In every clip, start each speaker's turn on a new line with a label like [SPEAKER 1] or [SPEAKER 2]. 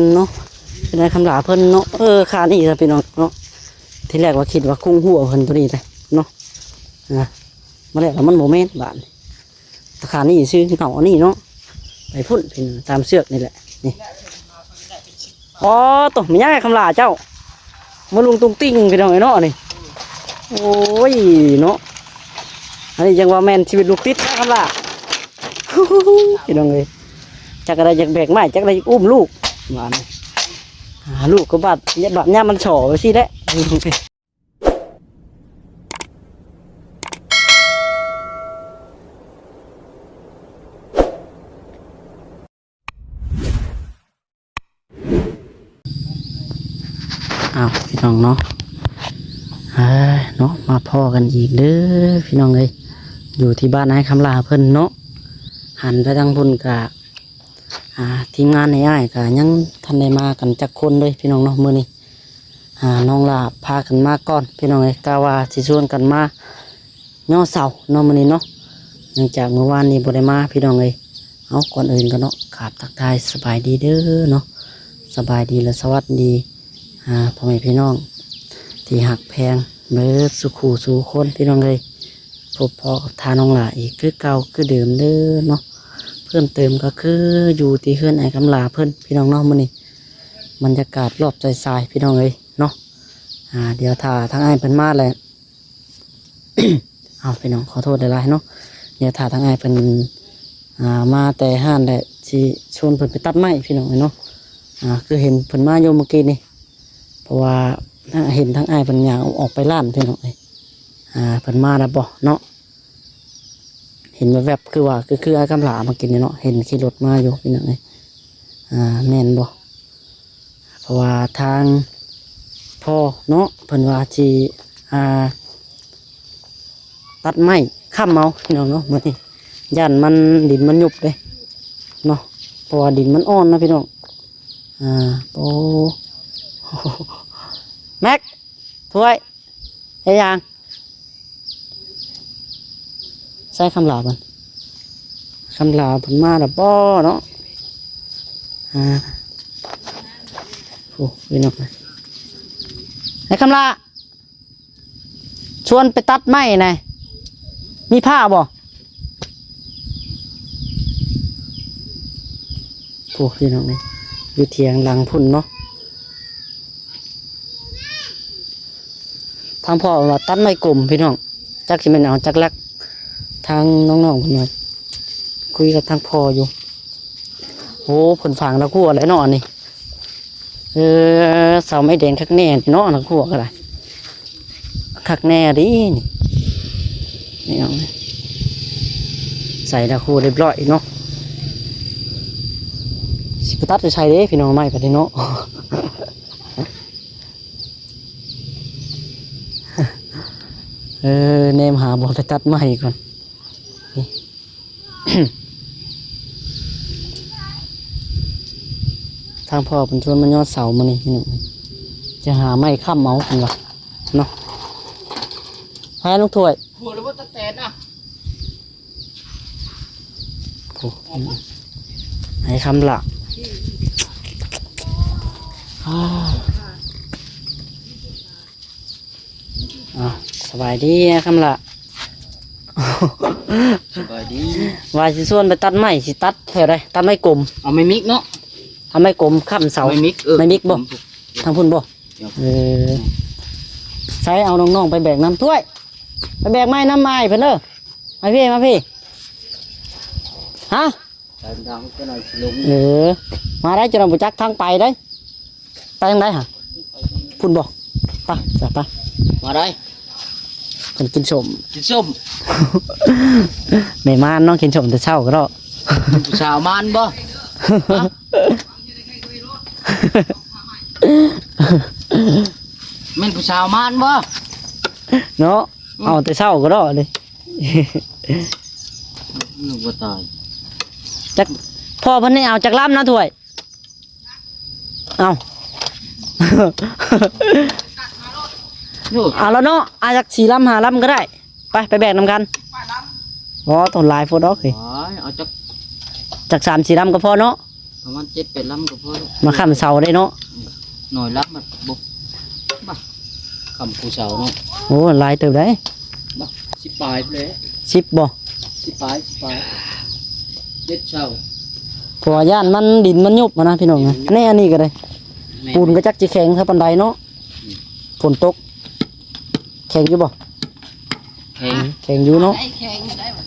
[SPEAKER 1] นเนาะเป็นอะไรคำหลาเพิ่นเนาะขานี่จะเป็นเนาะที่แรกว่าคิดว่ากุ้งหัวเพิ่นตัวนี้เลยเนาะนะมาแล้วมันโมเมนต์บานขานี่ซื้อเหงานี่เนาะไปพุ่นเป็นตามเสือกนี่แหละนี่อ๋อตัวมันยังไงคำหลาเจ้ามาลุงตุ้งติ้งไปหน่อยเนาะนี่โอ้ยเนาะอันนี้ยังว่าแมนชีวิตลูกติดนะคำหลาพี่น้องเลยจักอะไรจักแบกไม้จักอะไรอุ้มลูกมาลูกก็บาดยัดบาดย่ามันฉ่อไปสิแหละอ้าวพี่น้องเนาะเนาะมาพ่อกันอีกเด้อพี่น้องเลยอยู่ที่บ้านนายคำลาเพิ่นเนาะหันไปทางพุ่นกะทีมงานในอ้ายกะยังทันได้มากันจักคนเลยพี่น้องเนาะมื้อนี้น้องลาพากันมาก่อนพี่น้องเลยกะว่าสิชวนกันมาย่อเสาเนาะมื้อนี้เนาะเนื่องจากเมื่อวานนี้บ่ได้มาพี่น้องเลยเอาก่อนอื่นกันเนาะขาบทักทายสบายดีเด้อเนาะสบายดีและสวัสดีพ่อแม่พี่น้องที่หักแพงเบิดสุขูสู่คนพี่น้องเลยพบพอกับทาน้องลาอีกคือเก่าคือเดิมเด้อเนาะเพิ่มเติมก็คืออยู่ที่เฮือนไอ้กำลาเพิ่นพี่น้องเนาะมื้อนี้บรรยากาศรอบใจทรายพี่น้องเลยเนาะเดี๋ยวถ้าทางไอ้เพิ่นมาเลยเอาพี่น้องขอโทษหลายๆเนาะเดี๋ยวถ้าทางไอ้เพิ่นมาแต่ห้านได้สิชวนเพิ่นไปตัดไม้พี่น้องเนาะคือเห็นเพิ่นมาโยมเมื่อกี้นี่เพราะว่าเห็นทางไอ้เพิ่นย่างออกไปล้านพี่น้องเลยเพิ่นมาแล้วบ่เนาะเห็นแวบๆคือว่าคือไอ้กำลามากินเนาะเห็นขี่รถมาอยู่พี่น้องเลยแม่นบ่เพราะว่าทางพ่อเนาะเพิ่นว่าสิตัดไม้ค้ำเอาพี่น้องเนาะมื้อนี้ย่านมันดินมันยุบเลยเนาะเพราะว่าดินมันอ่อนนะพี่น้องโอ้แม็กถ้วยไอ้ยางใส่คำลาบันคำลาผลมาแล้วป้อเนาะโอ้ยน้องไอ้คำลาชวนไปตัดไม้หน่อยมีผ้าบ่โอ้ยน้องนี่อยู่เถียงหลังพุ่นเนาะทางพ่อว่าตัดไม้กลมพี่น้องจักสิเป็นเอาจักลักทางน้องๆคนนี้คุยกับทางพ่ออยู่โอ้ผลฝังแล้วขั้วอะไรเนาะนี่เสาไม้แดงคักแน่เนาะแล้วขั้วอะไรคักแน่ดินี่น้องใส่แล้วขั้วเรียบร้อยเนาะสิบตัดจะใช้เด้พี่น้องไม้ปะเนาะเนมหาบอลไปตัดไม้ก่อนทางพ่อเป็นชวนมันยอดเสามานี่พี่หนุ่มจะหาไม้ค้ำเมาส์กันวะเนาะให้ลูกถ้วยหัวหรือว่าตะแตนอ่ะให้คำละสบายดีคำละสบายดีวายสิส่วนไปตัดไม้สิตัดแถวใดตัดไม้กลมเอาไม้มิกเนาะเอาไม้กลมค้ำเสาไม้มิกบ่ทางพุ่นบ่ใช้เอาน้องๆไปแบกน้ำถ้วยไปแบกไม้น้ำไม้เพิ่นเด้อมาพี่ฮะมาได้จะเราบุจักทางไปได้ไปทางไหนฮะพุ่นบ่ไปจ้ะไปมาได้คนกินส้มไม่มานน้องกินส้มแต่เช้าก็ได้ผู้สาวมานบ่แม่นผู้สาวมานบ่เนาะเอาแต่เช้าก็ได้เลยนึกว่าตายจักพ่อเพิ่นนี่เอาจักล้ำนะถ้วยเอาเอาแล้วเนาะอาจาก4 ลำ 5 ลำก็ได้ไปแบกนำกันต้นลายโฟดอกเลยเอาจาก3 4 ลำก็พอเนาะ
[SPEAKER 2] ประมาณ7-8ลำก็พอแล้ว
[SPEAKER 1] มาค้ำเสาได้เนาะ
[SPEAKER 2] หน่อยลำมันบ่บ่คำผู้เสาเนาะ
[SPEAKER 1] โอ้หลายเติบได้
[SPEAKER 2] บ่สิปลายเลย
[SPEAKER 1] 10บ่
[SPEAKER 2] สิปลายเจ็ดเช้า
[SPEAKER 1] เพราะว่าย่านมันดินมันยุบมานะพี่น้องนะแน่อันนี้ก็ได้
[SPEAKER 2] แม่
[SPEAKER 1] ปูนก็จักสิแข็งเท่าปานใดเนาะฝนตกแข็งอยู่บ่
[SPEAKER 2] แข็ง
[SPEAKER 1] แข็งอยู่เนาะ
[SPEAKER 3] แข็งได้บ่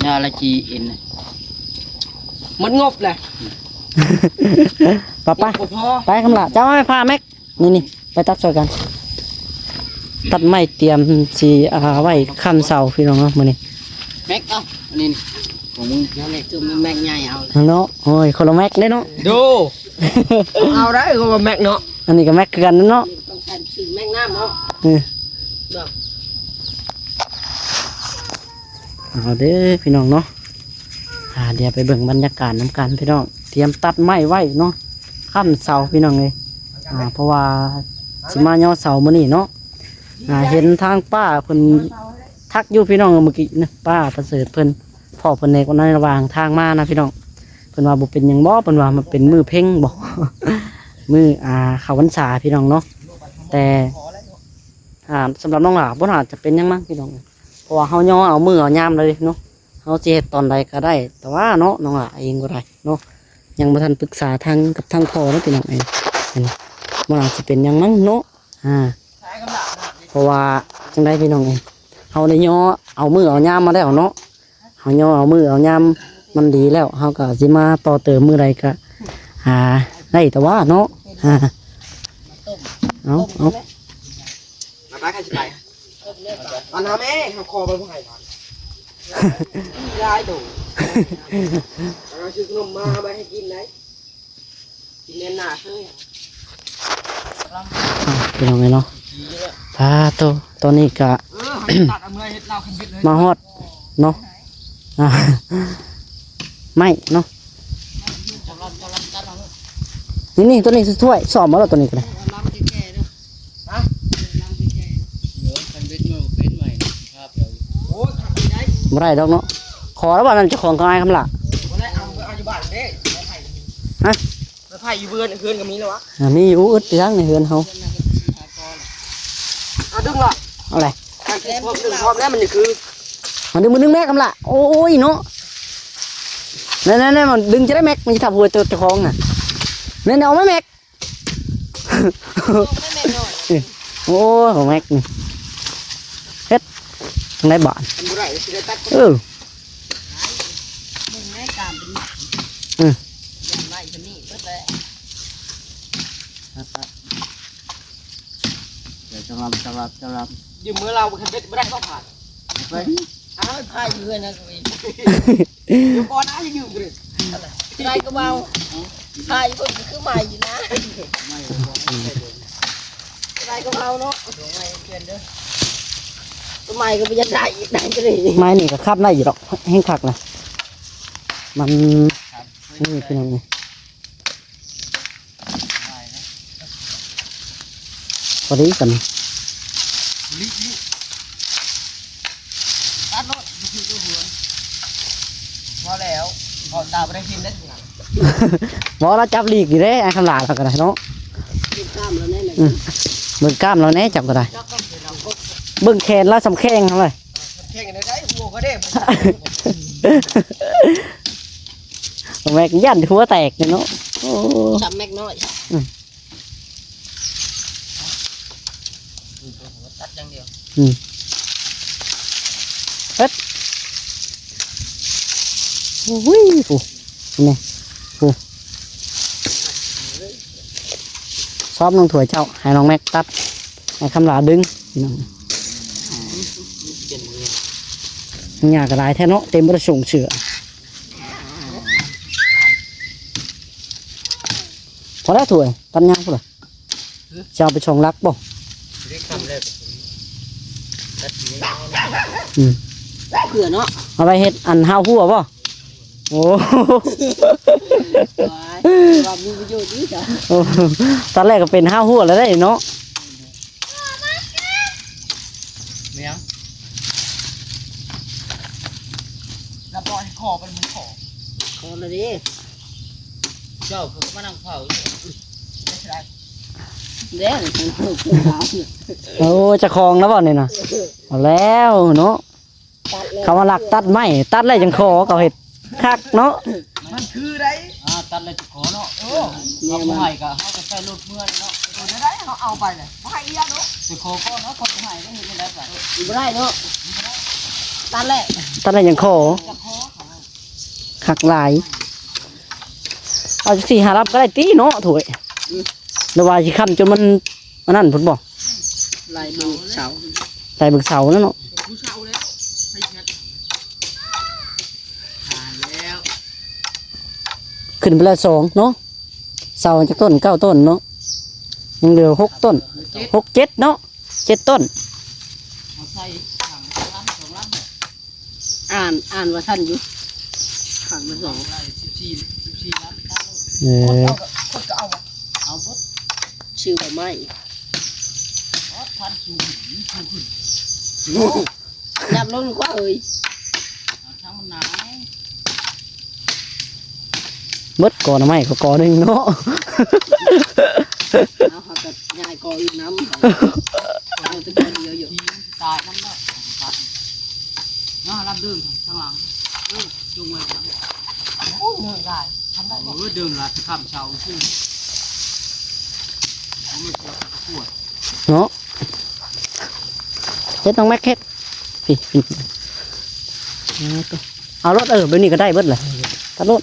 [SPEAKER 2] ยาละจีเอ็นน่ะ
[SPEAKER 3] มันงบแหละ
[SPEAKER 1] ป้าป้า
[SPEAKER 3] บ่พอ
[SPEAKER 1] ไปคำละเจ้าไม่พาแม็กนี่ไปตัดช่วยกัน ตัดไม้เตรียมสีไว้ค้ำเสาพี่น้องเนาะมื้อนี้
[SPEAKER 2] แม็กเอ้าอันนี้นี่ของมึง
[SPEAKER 3] นั่นแหละคือมันแม็กใหญ่เอา
[SPEAKER 1] เนาะโอ้ยคนละแม็กเด้เนาะ
[SPEAKER 3] ดู เอาได้ก็ว่าแม็กเนาะ
[SPEAKER 1] อันนี้ก็แม็กคือกันเนาะ
[SPEAKER 3] ต้องการซื้อแม็กน้ำเนาะ
[SPEAKER 1] เออ
[SPEAKER 3] ดอก
[SPEAKER 1] เอาเด้อพี่น้องเนาะเดี๋ยวไปเบิ่งบรรยากาศน้ำกันพี่น้องเตรียมตัดไม้ไว้เนาะค้ำเสาพี่น้องเลยเพราะว่าสิมาย่อเสามื้อนี้เนาะเห็นทางป้าเพิ่นทักอยู่พี่น้องเมื่อกี้นะป้าประเสริฐเพิ่นพ่อเพิ่นในคนนั้นระหว่างทางมานะพี่น้องเพิ่นว่าบ่เป็นหยังบ่เพิ่นว่ามันเป็นมือเพ่งบ่ มือเข้าพรรษาพี่น้องเนาะแต่สำหรับน้องหลาบ่น่าจะเป็นหยังมั้งพี่น้องเพราะว่าเฮาย่อเอามือเอายามเลยเนาะเฮาสิเฮ็ดตอนใดก็ได้ แต่ว่าเนาะน้องหลาเองบ่ได้เนาะยังบ่ทันปรึกษาทางกับทางพ่อเนาะพี่น้องเองบ่น่าสิเป็นหยังมั้งเนาะเพราะว่าจังไดพี่น้องเองเฮาได้ย่อเอามือเอายามมาแล้วเนาะเฮาย่อเอามือเอายามมันดีแล้วเฮาก็สิมาต่อเติมมือใดก็ได้แต่ว่าเนาะเอา
[SPEAKER 3] มาไปกันสิไปอันน้ำแม่เขาคอไปผู้ให้ก่อนได้ดูเราซื้อขนมมาไปให้กินไหนกินเน้นหนาซื้อ
[SPEAKER 1] พี่น้องเนาะพาตอนนี้ก็
[SPEAKER 3] ให้ตัดเอาเมื่อเฮ็ดเราคันบิดเลย
[SPEAKER 1] มาฮอดเนาะไม่เนาะนี่ตัวนี้ถ้วยสอบมาแล้วตัวนี้ก็ได้
[SPEAKER 3] ลำแก่ๆเนาะฮะลำแก่
[SPEAKER 2] เดี๋ยวคันเบ็ดมาเป็นใหม่ครับเดี๋ยว
[SPEAKER 3] ๆโอ้ยขับไปได้
[SPEAKER 1] ไม่ได้ดอกเนาะขอแล้วว่านั่นเจ้าของเขาไอ้คำละ
[SPEAKER 3] บ่ได้เอาอยู่บ้านเด้ไม่ไผ่
[SPEAKER 1] ฮะ
[SPEAKER 3] ไม่ไผ่อยู่เบือนคืนก็มีแล้ววะ
[SPEAKER 1] มีอยู่อึดที่ทั้งในเฮือนเขา
[SPEAKER 3] เอาดึงหรอ
[SPEAKER 1] เอาอะไร
[SPEAKER 3] การเก็บพวกดึงพร้อมแล้วมันจะคือ
[SPEAKER 1] มันดึงมือดึงแม็กคำละโอ้ยเนาะนั่นมันดึงจะได้แม็กมันจะทับหัวเจ้าของน่ะนั่นเอาไหมแม็กโอ้ของแม็กนี่เฮ็ดทางไหนบ้าน
[SPEAKER 3] มันบ่ได้สิได้ตัด
[SPEAKER 1] เออ
[SPEAKER 3] มึงให้การเป็นอย่างไรจะนี่เบิดเลย
[SPEAKER 2] เดี๋ยวจะรับ
[SPEAKER 3] ยืมมือเราคันเบ็ดบ่ได้ก็ผ่าน
[SPEAKER 2] ไป
[SPEAKER 3] อ้าวไผ่อยู่เลยนะกูอีกเดี๋ยวก่อนนะจะยืมกันได้ก็เบาไผ่เพิ่นคือใหม่อยู่นะได้ก็เบาเนาะตัวใหม่เปลี่ยนเด้อตัวใหม่ก็ไปยัดได้อีกได้ก็ได้
[SPEAKER 1] ไม้นี่ก็คับได้อยู่ดอกแห้งคักนะมันนี่เป็นยังไงพอดีกัน
[SPEAKER 3] ตัดรถดูคือตัวหัวพอแล้วพอตาไปได้กินได้ถึง
[SPEAKER 1] บอเราจับลีกอยู่เด้ไอ้คำลาเราก็ได้เนาะ
[SPEAKER 3] กินกล้ามแล้วแน่เลย
[SPEAKER 1] เบิ่งกล้ามเราแน่จับก็ได้
[SPEAKER 3] จับก็เป็นเราก็
[SPEAKER 1] เบิ่งแขนเราสำแข้งเท่าไหร่
[SPEAKER 3] แข่งกันได้หัวก็ได้
[SPEAKER 1] แม็กยันหัวแตกเลยเนาะโอ้
[SPEAKER 3] จับแม็กน้อยตัดอย่างเดียว
[SPEAKER 1] โอ้ยโอ้นี่โอ้ชอบน้องถั่วยเจ้าให้น้องแม็กตัดให้คำลาดึงพี่น้องอยากกระไรแท้เนาะเต็มประสงค์เสือพอแล้วถั่วยตันยังพุ่นเหรอจะเอาไปชงรักบ่
[SPEAKER 3] เรียกคำเลย
[SPEAKER 1] อืม
[SPEAKER 3] เผื่อเนาะ
[SPEAKER 1] เอาไปเฮ็ดอันห้าวหัวบ่โอ้
[SPEAKER 3] ว่ามีประโยชน์ดีจ้ะ
[SPEAKER 1] โอ้ตอนแรกก็เป็นห้าวหัวแล้วได้เนาะ
[SPEAKER 2] แมว
[SPEAKER 3] แล้วปล่อยคอเป็น
[SPEAKER 2] เลยดิเจ้าคือมานั่งเผาเด้ฉันถูกเผาเนี่ย
[SPEAKER 1] โอ้จะคลองแล้วบ่เนี่ยนะเอาแล้วเนาะเขามาหลักตัดไม้ตัดอะไรจังคอเขาเห็ดคักเนาะ
[SPEAKER 3] มันคือได้
[SPEAKER 2] ตัดเลยจะขอเนาะเอาผู้ให้ก็เขาก็ใส่รถเมื่อเนาะ
[SPEAKER 3] ตัวได้เขาเอาไปเลยไม่ให้เยอะเนาะ
[SPEAKER 2] จะขอก็เนาะคนผู้ให้ก็เห็นได้ป่ะ
[SPEAKER 3] ไม่ได้เนาะตัดแหละ
[SPEAKER 1] ตัดอะไรจังคอ
[SPEAKER 2] จะขอ
[SPEAKER 1] คักหลายเอาจักสี่หารับก็ได้ตีเนาะถวยหรือว่าสิค้ำจนมันนั่นพุ่นบ่
[SPEAKER 2] ลายมือเสา
[SPEAKER 1] ใส่บึกเสานั่นเนาะ
[SPEAKER 3] ผู้เช่าแล้วให้เงิน
[SPEAKER 2] ผ่านแล้ว
[SPEAKER 1] ขึ้นไปแล้ว2เนาะเสาจากต้น9ต้นเนาะยังเหลือ6ต้น6 7เนาะ7ต้น
[SPEAKER 2] เอาใส่ถังล้ำ2ล้ำ
[SPEAKER 3] อ่านว่าท่านอยู่ขังมันสอง
[SPEAKER 2] ได้14ล้ำตั้ง
[SPEAKER 1] เออ
[SPEAKER 3] คนก็เอา
[SPEAKER 2] เอาบด
[SPEAKER 3] ชื่อว่าไม่
[SPEAKER 2] พันสูงขึ้น
[SPEAKER 3] ยับลงกว่าเอ้ย
[SPEAKER 2] เอาทั้งมันหนา
[SPEAKER 1] เบิดก่อนไม้ก็ก่อหนึงเนาะ
[SPEAKER 3] เอาเขาก็ยายกออื่นน้ำเอาแตะกอนเดียวอยู่
[SPEAKER 2] ทีมตายน้ำเนาะครับเนาะรับดื่มข้างหลังจุงไว้ข้างหลัง
[SPEAKER 3] โอ้ยเหนื่อยได้ทำได้หมด
[SPEAKER 2] ดื่มละข้ามเช้าขึ้นเขาไม่ปวด
[SPEAKER 1] เนาะเฮ็ดน้องแม็กเฮ็ดพี่เอารถแบบนี้ก็ได้เบิดเลยตัดรถ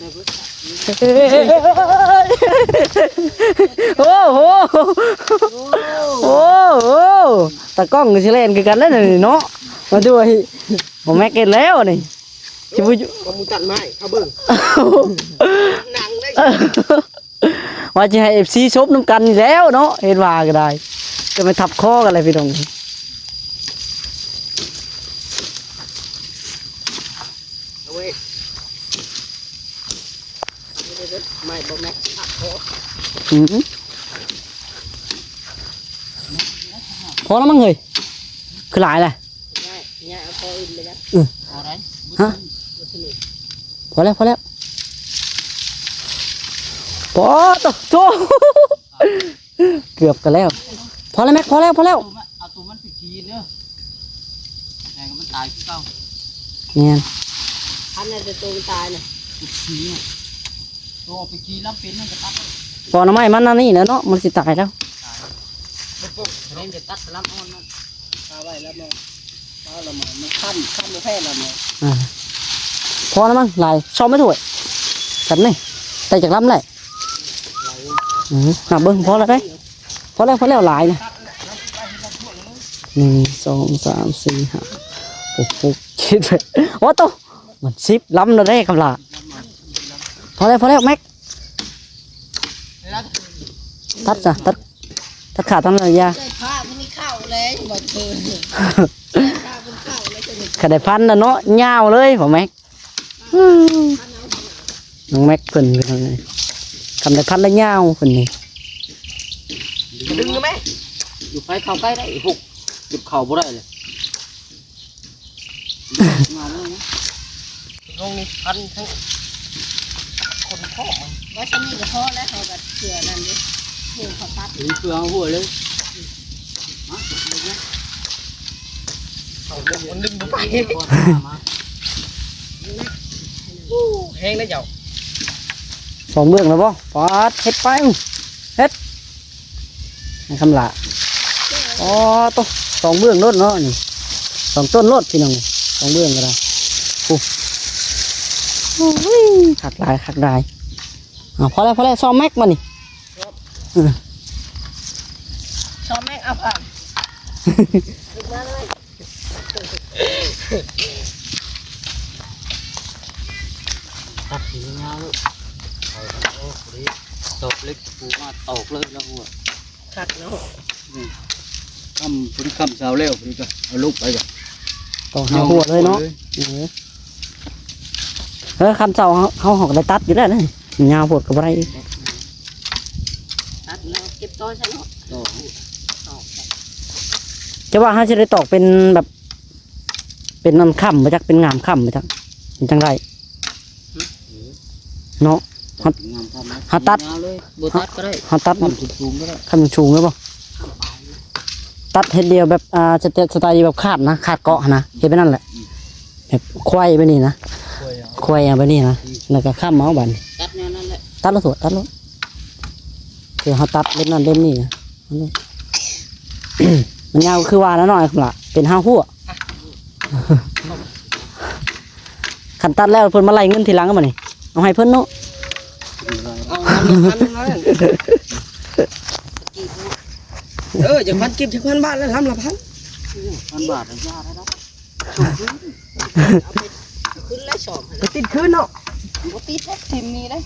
[SPEAKER 1] โอ้โหโอ้โหตากล้องก็สิเล่นคือกันแล้วนี่เนาะมาดูให้ผมแม็กเฮ็ดแล้วนี่สิบ่อยู่
[SPEAKER 3] ก็มูตัดไม้เขาเบิ่งหนังได้
[SPEAKER 1] ว่าจะให้ FC ชมน้ำกันนี่แล้วเนาะเฮ็ดว่าก็ได้จะไปทับคอกันอะไรพี่น้อง
[SPEAKER 3] เอาเว้ยไม่บ่แม็กหักคอ
[SPEAKER 1] อืมพอแล้วมั้งเฮ้ยคือหลายแหละ
[SPEAKER 3] ง่ายง่ายเอาคออื่นไปแล้ว
[SPEAKER 2] อะไร
[SPEAKER 1] ฮะพอแล้วพอแล้วพอตัวโตเกือบกันแล้วพอแล้วแม็กพอแล้วพอแล้ว
[SPEAKER 2] เอาตัวมันไปกินเนาะแต่ก็มันตายที่เก่า
[SPEAKER 1] เนี่ย
[SPEAKER 3] พันน่ะจะตัวตายน่ะ
[SPEAKER 2] ตุกขี้ตัวไปกินแล้วเป็นมันจะตัด
[SPEAKER 1] พอน้ำไม้มันนั่นนี่นะเนาะมันสิตายแล้ว
[SPEAKER 2] เล่นจะตัดล้ำอ่อนมัน
[SPEAKER 3] เอาไว้แล้วมันเอาละมันขั้นมาแพ้ละมัน
[SPEAKER 1] อ่าพอแล้วมั้งหลายชอบไม่ถูกจับนี่แต่จากลำเลยหนักเบิ้งพอแล้วได้พอแล้วหลายนะ1 2 3 4 5 6 7 8โอ้โตมัน10ลำแล้วได้คำละพอแล้วแม็กตัดจ้ะตัดขาดทั้งระยะ
[SPEAKER 3] ได้ผ้ามันมีข้าวเลยบอกเธอได้ผ้าเป็นข้าวเลยจะเห็น
[SPEAKER 1] ขาได้พันนะเนาะยาวเลยผมแม็กน้องแม็กเพิ่นเป็นไงคำได้พันแล้วยาวเพิ่นนี่
[SPEAKER 3] ดึงไหม
[SPEAKER 2] อยู่ไปเข้าใกล้ได้หกหยุดเข่าบ่ได้เลยมาเลยนะ
[SPEAKER 3] ลงนี่พันทั้งคนพ่อมันว่าฉันนี่กับพ่อแล้วเขาแบบเสือนั่นดิเสือเขาตัด
[SPEAKER 2] นี่คือเอาหัวเลย
[SPEAKER 3] มันดึงไปแห้งได้เจ้า
[SPEAKER 1] 2เบื้องแล้วบ่ปาดเฮ็ดไปเฮ็ดให้คำละอ๋อตัว2เบื้องรถเนาะนี่2ต้นรถพี่น้อง2เบื้องก็ได้โอ้ยขักได้พอแล้วซ้อมแม็กมานี่
[SPEAKER 3] ชอบแม่งเอาผ่านดึงมาเลย
[SPEAKER 2] ตัดสีเงาลูกโอ้โหตกเล็กปูมาตกเลยแล้วหัว
[SPEAKER 3] ขัดเนาะ
[SPEAKER 2] คำพอดีคำเสาเร็วพอดีก็เอาลูกไปก่อน
[SPEAKER 1] ต้องหาหัวเลยเนาะคำเจ้าเขาหอกได้ตัดอยู่แล้วนี่ยาวปวดกับอะไร
[SPEAKER 3] ตัดแล้วเก็บต้นใช่เนาะ
[SPEAKER 2] ต่อ
[SPEAKER 1] จะว่าเขาจะได้ตอกเป็นแบบ เป็นน้ำค่ำมาจากเป็นงามค่ำมาจากเป็นจังไร เนาะ
[SPEAKER 2] งามทำนะ
[SPEAKER 1] หาตัด
[SPEAKER 2] ยาวเลยบ่ตัดก็ได้
[SPEAKER 1] เฮาตัด
[SPEAKER 2] ทำสูงๆก็ได้
[SPEAKER 1] ขั้นสูงเลยบ่ตัดเฮ็ดเดียวแบบสไตล์แบบคาดนะคาดเกาะนะเฮ็ดไปนั่นแหละแบบควายไปนี่นะควายไปนี่นะแล้วก็ข้ามเมาส์บัด
[SPEAKER 2] ตัดแนวนั้นแหละ
[SPEAKER 1] ตัดแล้วสวยตัดแล้วคือเฮาตัดเล่มนั้นเล่มนี้นะ มันยาวคือว่าแล้วหน่อยครับล่ะเป็นห้าหัวขันตัดแล้วเพิ่นมาไล่เงินทีหลังก็มานี่เอาให้เพิ่นเนาะ
[SPEAKER 3] เอา1,000นั่นจากพันกิบจาก1,000 บาทแล้วทำละพัน
[SPEAKER 2] 1,000 บาทยาได้แล้ว
[SPEAKER 4] ขึ้นไล่สอบ
[SPEAKER 3] ไปติดคืนเนาะ
[SPEAKER 4] บ่ติดแล้วทิมนี้เลย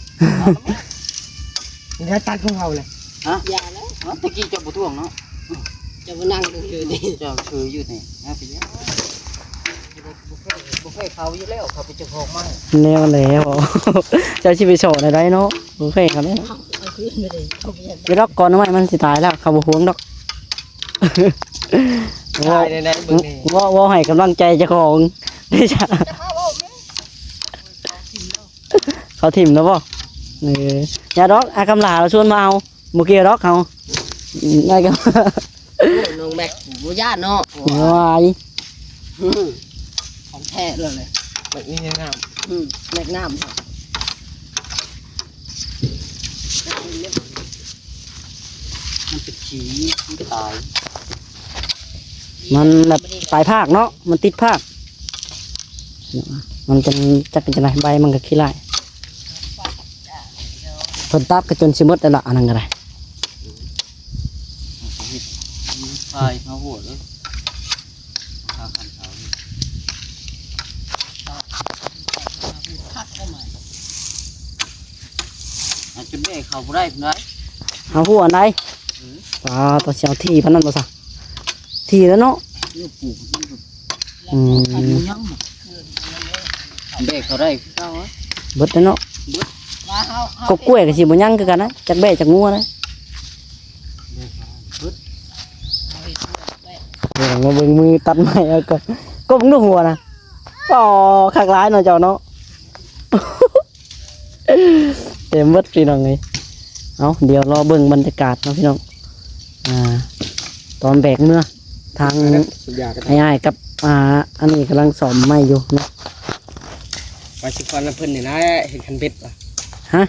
[SPEAKER 3] นี่ตัดของเราเลย
[SPEAKER 4] ยาแล้ว
[SPEAKER 2] ตะกี้เจ้าบ่ท่วงเนาะ
[SPEAKER 4] จะมานั่งอยู่นี่
[SPEAKER 2] เจ้าคืออยู่นี่นะพี่บ่เคยเขาอยู่แล้วเขาเป็นเจ้าของไม้
[SPEAKER 1] แนวแล้ว เจ้าชีไปโชว์ได้เนาะโอเคครับเนี่ย
[SPEAKER 4] เอาขึ้นไปเลยเขาเพียน
[SPEAKER 1] ไปดอกก่อนทำไมมันสิตายแล้วเขาบ่ห่วงดอก
[SPEAKER 3] ได้ในเบิ่งนี่
[SPEAKER 1] ว่าให้กำลังใจเจ้าของได้จ้ะเขาถิ่มแล้วบ่อย่าดอกอากำลาเราชวนมาเอาบ่เกี่ยวดอกเขาได้กัน
[SPEAKER 4] น้องแม็กบ่ย่านเนาะ
[SPEAKER 1] วาย
[SPEAKER 4] ของแท้เลย
[SPEAKER 3] แบบนี้งาม
[SPEAKER 4] แม็กน้ำ
[SPEAKER 2] มันเป็นขี้มันตาย
[SPEAKER 1] มันแบบปลายภาคเนาะมันติดภาคมันจะเป็นจังไดใบมันก็ขี้ไล่เพิ่นตับก็จนสิหมดแล้วล่ะอันนั้นก็ได้
[SPEAKER 2] ตายเขาโหดเลยขาขันเสา
[SPEAKER 4] พักเข้ามา
[SPEAKER 2] จุดแม่เขาบ่ได้ไหน
[SPEAKER 1] เอาหัวอันใดปลาตัวเสียวที่พันนั้นบ่ซะที่แล้วเนาะ
[SPEAKER 2] นี่ปลูกมัน
[SPEAKER 1] อืม
[SPEAKER 2] ยังแม่เขาได้เจ้า
[SPEAKER 1] เบิดแล้วเนาะ
[SPEAKER 4] ว่าเฮาก
[SPEAKER 1] บกล้วยก็สิบ่ยังคือกันนะจักแบะจักงัวนะ เดี๋ยวมาเบิ่งมือตัดไม้เอาก่อนก้มดูหัวนะอ๋อคักร้ายเนาะเจ้าเนาะ เต็มเบิดพี่น้องเลยเอาเดี๋ยวรอเบิ่งบรรยากาศเนาะพี่น้องตอนแบกเมื่อทาง
[SPEAKER 3] สุดยอดกัน
[SPEAKER 1] ง่ายๆกับอันนี้กำลังสอมไม้อยู่เนาะ
[SPEAKER 3] ไปสิฟันเพิ่นนี่นะเห็ดคันเบ็ดว่ะ
[SPEAKER 1] ฮะ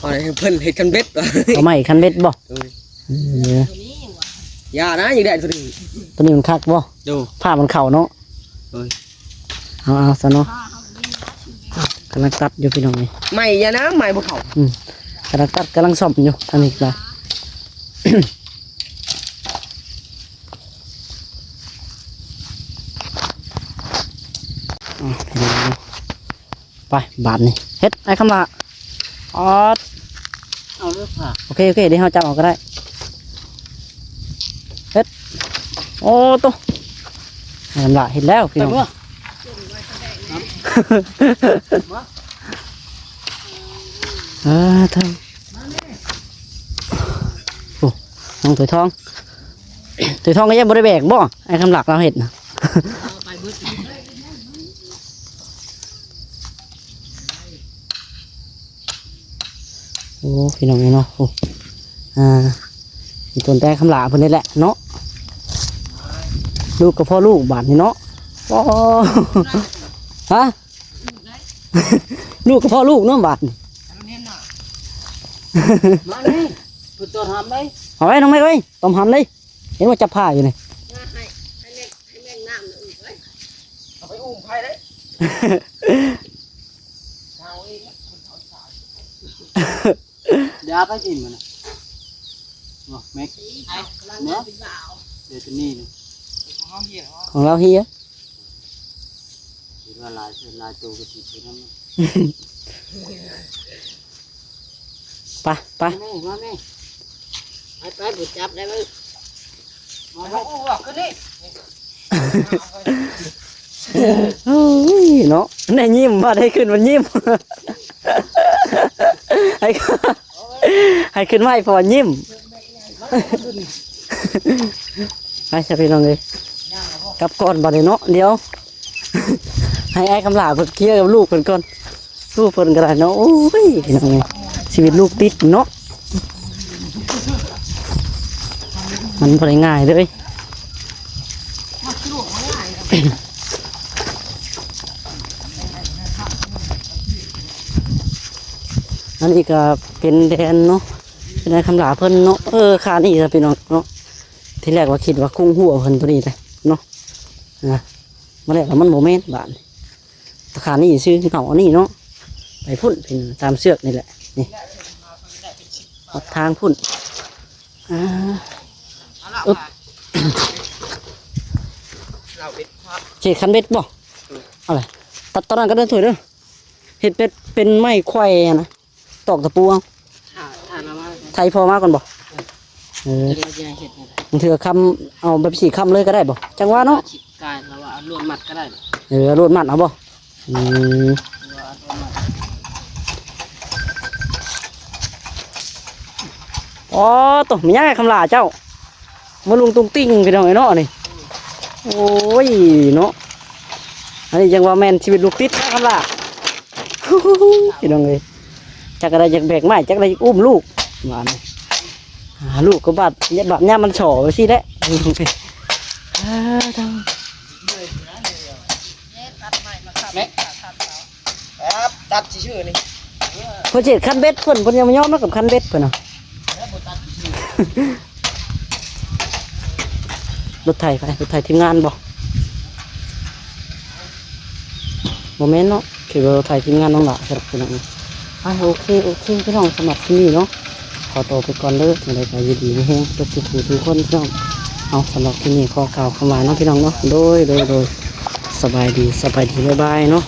[SPEAKER 3] พอได้เพิ่นเห็ดคันเบ็ดว่ะ
[SPEAKER 1] เอาไม้คันเบ็ดบ่เออ
[SPEAKER 4] ตัวนี้ยังว่า
[SPEAKER 3] อย่านะอยู่ได้ตัวนี้
[SPEAKER 1] ตัวนี้มันคักบ่
[SPEAKER 3] ดู
[SPEAKER 1] ผ้ามันเข่าเนาะ
[SPEAKER 3] เอ้ย
[SPEAKER 1] เอาซะเนาะกำลังตัดอยู่พี่น้องเลย
[SPEAKER 3] ไม่อย่านะไม่บ่เข้าก
[SPEAKER 1] ำลังตัดกำลังซ่อมอยู่อันนี้ก็ พี่น้องเนาะไปบาทนี่เฮ็ดไอ้คำละออด
[SPEAKER 2] เอาเลือกผ่า
[SPEAKER 1] โอเคเดี๋ยวเราจับออกก็ได้เฮ็ดโอ้ตัวไอ้คำละเฮ็ดแล้วพี่น้องเท่าโอ้น้องถุยทองถุยทองก็ยังบริแบกบ่ไอ้คำหลักเราเห็ดนะ
[SPEAKER 4] เอาไปเบิด
[SPEAKER 1] โอ้พี่น้องเนาะโอ้อีต้นแต่คำหลาเพิ่นนี่แหละเนาะลูกกับพ่อลูกบาดนี่เนาะโอ้ ฮะ ลูกกับพ่อลูกเนาะบาดนี่
[SPEAKER 2] มานี่พูดตัวทำไหม
[SPEAKER 1] เอาไว้น้องไม่ไว้ต้มหำเลยเห็นว่าจับผ้าอยู่นี่
[SPEAKER 4] ให้แม่งน้ำอื่นไว้
[SPEAKER 3] เอาไปอุ้มไผได้เอาเอง
[SPEAKER 2] ยาไปกินมันนะแม็ก
[SPEAKER 4] เอาล้างน้ำเป็นบ่าว
[SPEAKER 2] เดี๋ยวจะนี่นะ
[SPEAKER 3] เอาเหี้ย
[SPEAKER 1] ของเราเฮีย
[SPEAKER 2] เดี๋ยวลายตัวกระติกไปน้ำ
[SPEAKER 1] ไปไป
[SPEAKER 2] มาแม่
[SPEAKER 4] ไปบุจับได้มั้ย
[SPEAKER 3] มาเอาอุ้มว่าขึ้นนี่
[SPEAKER 1] โอ้ยเนาะได้ยิ้มมาได้ขึ้นมันยิ้ม ให้ขึ้นมาให้พอยิ้ม ไปใช่พี่น้องเลยกลับก่อนบัดนี้เนาะเดี๋ยว ให้ไอ้คำลาเพิ่นเคลียร์กับลูกเพิ่นก่อน สู้เพิ่นก็ได้เนาะโอ้ยพี่น้องนี่ชีวิตลูกติดเนาะมันบ่ได้ง่ายเลยอันนี้ก็เป็นแดนเนาะเป็นแดนคำลาเพิ่นเนาะขานี่ครับพี่น้องเนาะที่แรกว่าคิดว่าคุ้งหัวเพิ่นตัวนี้เลยเนาะนะมาแล้วมันโมเมนต์บาดตะขานี่ซื้อเขาอันนี้เนาะไปพุ่นเป็นตามเสือกนี่แหละนี่ออกทางพุ่นอึ๊บ
[SPEAKER 3] เราเป็นครับ
[SPEAKER 1] เจ็ดคันเบ็ดบ่อะไรตัดตอนนั้นก็เดินถอยเด้อเห็ดเป็ดเป็นไม้ไข่นะตอกตะปูเอา
[SPEAKER 4] ถ่านมา
[SPEAKER 1] ไทยพอมากก่อนบ่
[SPEAKER 4] เดี๋ยวจะเห็ดนี่แหละ
[SPEAKER 1] มันถือคำเอาแบบสี่คำเลยก็ได้บ่จังหวะเนาะ
[SPEAKER 4] ฉีดกายแล้วว่าลวดมัดก็ได้
[SPEAKER 1] รูดมัดเอาบ่อ๋อตัวมีย่างไงคำลาเจ้ามาลุงตุ้งติ้งไปหน่อยเนาะนี่โอ้ยเนาะอันนี้ยังว่าแมนชีวิตลูกติดนะคำลาพี่น้องเลยจักอะไรจักแบกไม้จักอะไรอุ้มลูกหวานลูกก็บาดยัดบาดย่ามันเฉาะไปสิแหละ
[SPEAKER 3] ครับตัดชื่อนี่
[SPEAKER 1] พอเจ็ดคันเบ็ดเพิ่นยังไม่ยอมแล้วกับคันเบ็ดเพิ่นอ่ะรถไถไปรถไถทีมงานบ่โมเมนต์เนาะคือรถไถทีมงานน้องหล่ะสำหรับพี่น้องโอเคพี่น้องสำหรับที่นี่เนาะขอตัวไปก่อนเด้อในรายการดีๆแห้งตัวสุขทุกคนพี่น้องเอาสำหรับที่นี่ขอกล่าวคำว่าน้องพี่น้องเนาะโดยสบายดีบ๊ายบายเนาะ